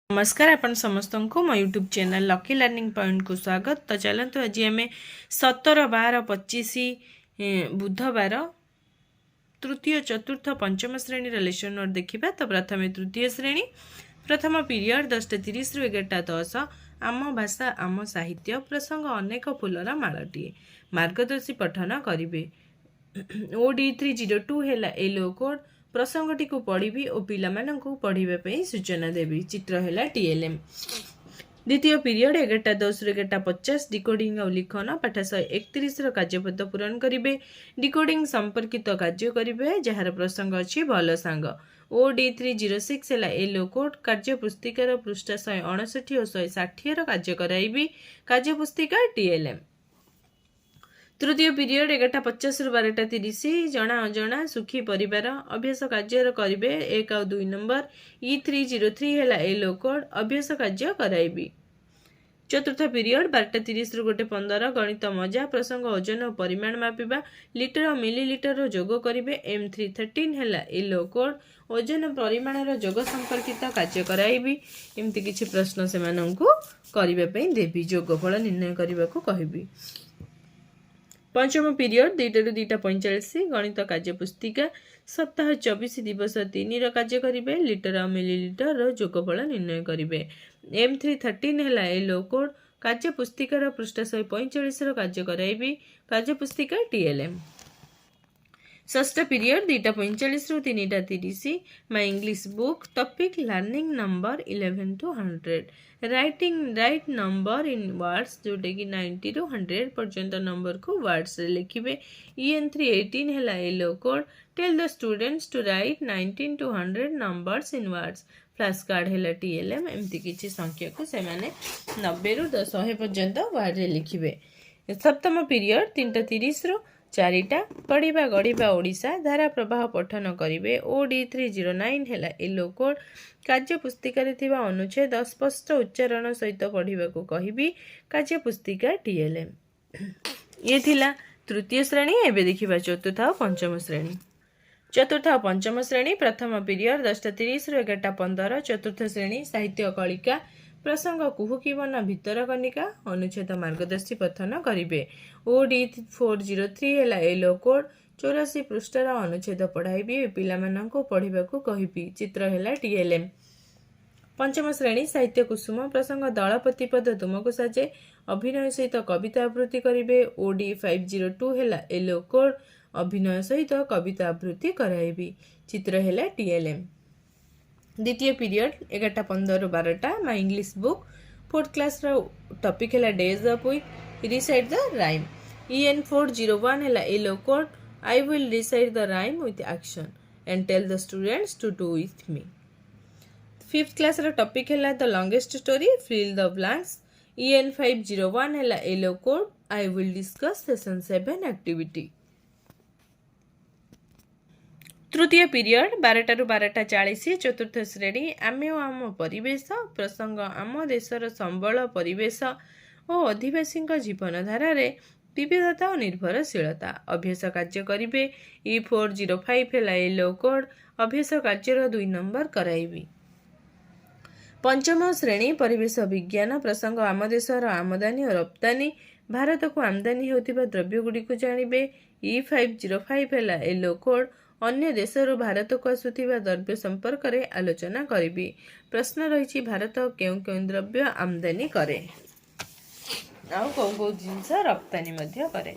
नमस्कार आपण समस्त को मो YouTube channel lucky learning point को स्वागत। तो चलते आज आम 17, 12, 25 बुधवार तृतीय चतुर्थ पंचम श्रेणी लेसन नोट देखा। तो प्रथम तृतीय श्रेणी प्रथम पीरियड 10:30 रु 11:10 आम भाषा आम साहित्य प्रसंग अनेक फूलर मालटीए मार्गदर्शी पठन करेंगे। OD302 है एलो कोड प्रसंगटी को पढ़ी और पिलामानंकु पढ़ाई सूचना देवी। चित्र है TLM। द्वितीय पीरियड 11:10 रु 11:50 डिकोडिंग और लिखन पाठ 131 कार्यपद पूरण करेंगे। डिकोडिंग संपर्कित कार्य करेंगे जार प्रसंग अच्छी भल सांग। OD306 है एलो कोड कार्य पुस्तिकार पृष्ठ 159 और 160 कार्य कराइबी। कार्य पुस्तिका TLM। तृतीय पीरियड 11:50 रु 12:30 जना अजना सुखी परिवार अभ्यास कार्य करेंगे। 1 और 2 नंबर। E303 है एलो कोड अभ्यास कार्य कराइबी। चतुर्थ पीरियड 12:30 रु 1:15 गणित मजा प्रसंग ओजन और परिमाण मापिबा लिटर और मिलीलिटर जोग करेंगे। M313 है एलो कोड ओजन परिमाण जोग संपर्कित कार्य कराइबी। एमती किछि प्रश्न से करने देवी जोगफल निर्णय करने को कहबी। पंचम पीरियड 2 रु 2:45 गणित कार्य पुस्तिका सप्ताह 24 दिवस 3 कार्य करेंगे। लिटर और मिलीलिटर जोगफल निर्णय करेंगे। M313 है एलो कोड कार्य पुस्तिकार पृष्ठ 145 कार्य कराइबी। कार्य पुस्तिका TLM। षष्ठ पीरियड 2:45 रु 3:30 my English book topic learning number 11 to 100 writing right number in words Jote कि 90 रु 100 पर्यंत नंबर को वर्ड्स रे लिखिबे। EN318 है yellow code tell the students to write 19 to 100 numbers in words. Flash card है TLM। एमती किछि संख्या को से माने 90 रु 100 पर्यंत वर्ड रे लिखिबे। सप्तम पीरियड 3:30 रु 4टा पढ़िबा गढ़िबा ओडिशा धारा प्रवाह पठन करेंगे। OD309 है एलो कोड कार्य पुस्तिकार थिबा अनुच्छेद स्पष्ट उच्चारण सहित पढ़ा को कहबी। कार्य पुस्तिका TLM। ये थिला तृतीय श्रेणी। एबे देखिबा चतुर्थ और पंचम श्रेणी। चतुर्थ और पंचम श्रेणी प्रथम पीरियड 10:30 रु 11:15 चतुर्थ श्रेणी साहित्य कलिका प्रसंग कुहुकी बन भितर कनिका अनुच्छेद मार्गदर्शी पठन करेंगे। OD403 है एलो कोड 84 पृष्ठार अनुच्छेद पढ़ाइबी पिलामानंको पढ़ा को कहबी। चित्र है TLM। पंचम श्रेणी साहित्य कुसुम प्रसंग दलपति पद तुमको साजे अभिनय सहित कविता आवृत्ति करेंगे। OD502 है एलो कोड अभिनय सहित कविता आवृत्ति कराइबी। चित्र है TLM। द्वितीय पीरियड 11:15 रु 12टा my English book fourth class topic है days of week recite the rhyme. EN401 है yellow code I will recite the rhyme with action and tell the students to do with me. Fifth class topic है the longest story fill the blanks. EN501 है yellow code I will discuss session 7 activity. तृतीय period 12 रु 12:40 चतुर्थ श्रेणी आमे ओ आम परिवेश प्रसंग आम देशर संबल परिवेश और अधिवासी जीवन धारा रे विविधता और निर्भरशीलता अभ्यास कार्य करेंगे। E405 है एलो कोड अभ्यास कार्यर 2 नंबर कराइबी। पंचम श्रेणी परिवेश विज्ञान प्रसंग आम देशर आमदानी और रप्तानी भारत को आमदानी होतिबा द्रव्य गुडी को जानिबे। E505 है एलो कोड अन्य देशरू भारत को आसुथिबा द्रव्य संपर्क में आलोचना करेंगे। प्रश्न रही भारत क्यों क्यों द्रव्य आमदानी करे आउ कौ जिनस रप्तानी मध्य करे।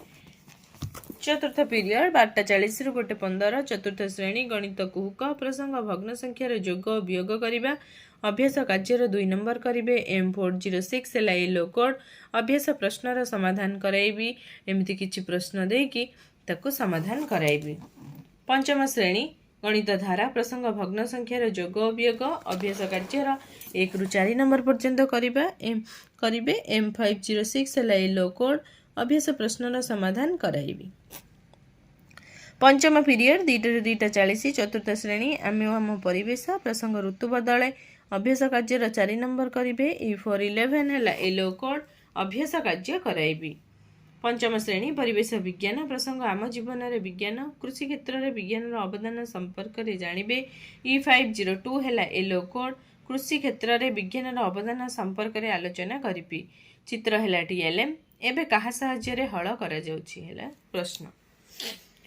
चतुर्थ पीरियड 12:40 रु 1:15 चतुर्थ श्रेणी गणित कुहुक प्रसंग भग्न संख्यार जोग और वियोग करने अभ्यास कार्यर 2 नंबर करेंगे। M406 है एलो कोड अभ्यास प्रश्नर समाधान कराइबी। एमती किछि प्रश्न देकी ताको समाधान कराइबी। पंचम श्रेणी गणित धारा प्रसंग भग्न संख्यार जोग वियोग अभ्यास कार्यर 1 रु 4 नंबर पर्यंत करेंगे। M506 है एलो कोड अभ्यास प्रश्नर समाधान कराइबी। पंचम पीरियड 2 रु 2:40 चतुर्थ श्रेणी आमे आम परिवेश प्रसंग ऋतु बदले अभ्यास कार्यर 4 नंबर करेंगे। E411 है एलो कोड अभ्यास कार्य कराइबी। पंचम श्रेणी परिवेश विज्ञान प्रसंग आम जीवन में विज्ञान कृषि क्षेत्र में विज्ञान अवदान संपर्क में जानवे। E502 है एलो कोड कृषि क्षेत्र में विज्ञान अवदान संपर्क में आलोचना करी। चित्र है टीएलएम। एबे कहा साहाय्य हल करा जाउछि हैला प्रश्न।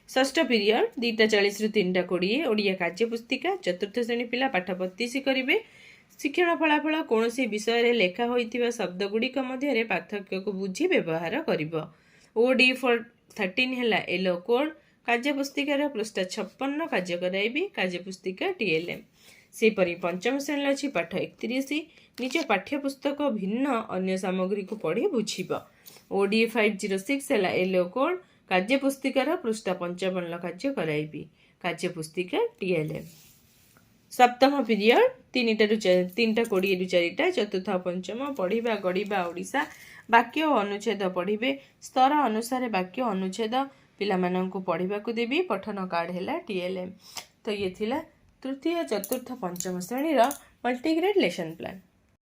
षष्ठ पीरियड 2:40 रु 3:20 ओडिया कार्य पुस्तिका चतुर्थ श्रेणी पिला पाठ 32 करिवे। शिक्षण फलाफल कौन विषय रे लेखा होइतिबा शब्द गुड़िक मध्य पार्थक्य को बुझी व्यवहार करिवो। ओडी फॉर 13 हैला येलो कोड। कार्य पुस्तिकार पृष्ठ 56 कार्य कराइबी। कार्य पुस्तिका टीएलएम। सेपरी पंचम श्रेणी अच्छी पाठ 31 निज पाठ्य पुस्तक भिन्न अन्य सामग्री को पढ़ी बुझिब। ओडी 506 हैला येलो कोड। कार्य पुस्तिकार पृष्ठ 55 कार्य कराइबी। कार्य पुस्तिका टीएलएम। सप्तम पीरियड 3:20 रु 4टा चतुर्थ पंचम पढ़िबा गढ़िबा ओडिशा वाक्य और अनुच्छेद पढ़िबे। स्तर अनुसार वाक्य अनुच्छेद पिलामानंकु पढ़िबाकु देबी। पठन कार्ड हैला टीएलएम। तो ये थिला तृतीय चतुर्थ पंचम श्रेणी मल्टीग्रेड लेसन प्लान।